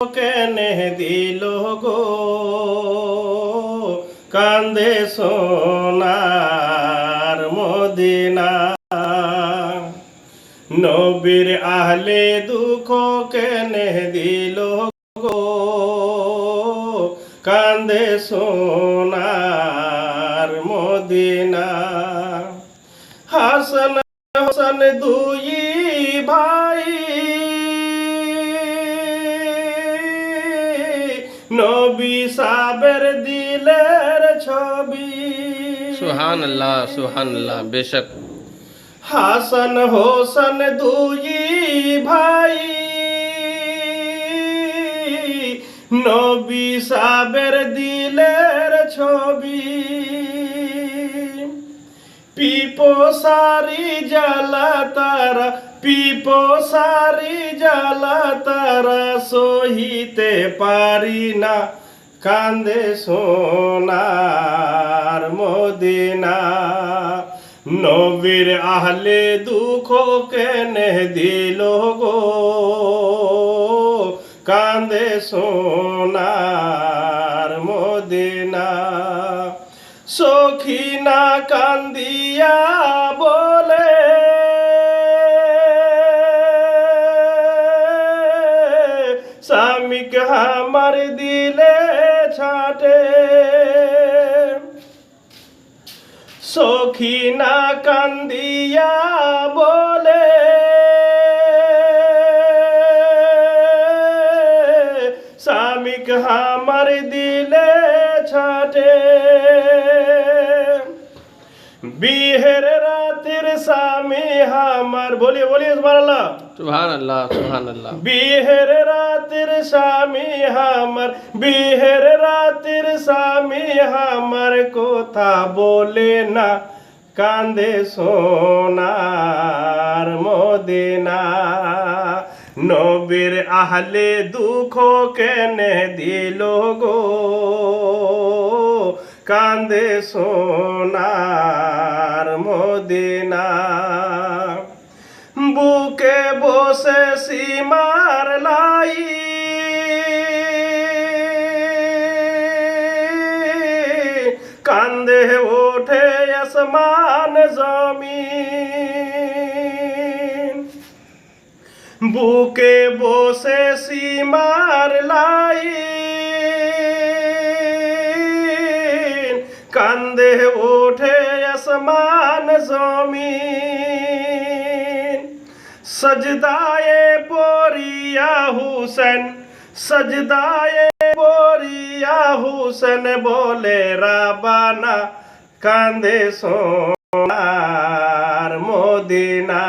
কেনে দিল গো কান্দে সোনার মদিনা। নবীর আহলে দুঃখ কেনে দিল গো কান্দে সোনার মদিনা। হাসান হাসান দুই ভাই নবী সাবের দিলের ছবি। সুবহানাল্লাহ সুবহানাল্লাহ। বেশক হাসান হোসেন দুই ভাই নবী সাবের দিলের ছবি। পিপোসারি জ্বালা তারা পিপোসারি জ্বালা তারা সহিতে পারি না কান্দে সোনার মদিনা। নবীর আহলে দুঃখ কেনে দিল গো কান্দে সোনার মদিনা। সখিনা কান্দিয়া বলে স্বামীক আমার দিলে ছাটে। সখিনা কান্দিয়া বলে স্বামীক আমার দিলে ছাটে। বিহের রাতের স্বামী আমার বলিয়ে বলিয়ে সুবহানাল্লাহ সুবহানাল্লাহ সুবহানাল্লাহ। বিহের রাতের স্বামী আমার বিহের রাতের স্বামী আমার কথা বলে না কান্দে সোনার মদিনা। নবীর আহলে দুঃখ কেনে দিল গো কান্দে সোনার মদিনা। বুকে বসে সীমার লাই কান্দে ওঠে আসমান জমিন। বুকে বসে সীমার লাই কান্দে ওঠে আসমান জমিন। সজদায়ে পড়িয়া হুসেন সজদায়ে পড়িয়া হুসেন বলে রাবানা কান্দে সোনার মদিনা।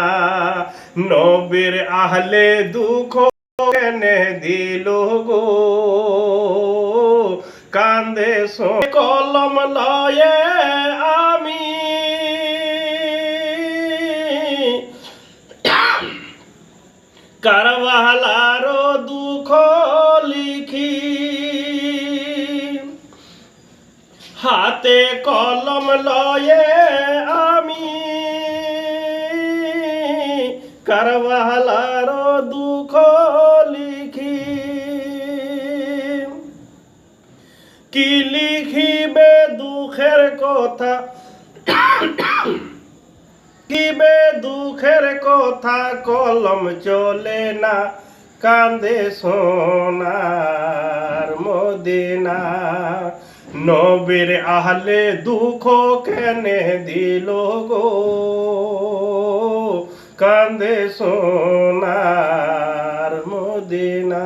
নবীর আহলে দুঃখ কেনে দিল গো কান্দে কলম লয়ে আমি কারবালার দুঃখ লিখি। হাতে কলম লয়ে আমি কারবালার দুঃখ লিখি। কি লিখিবে দুঃখের কথা কিবে দুঃখের কথা কলম চলে না কান্দে সোনার মদিনা। নবীর আহলে দুঃখ কেনে দিল গো কান্দে সোনার মদিনা।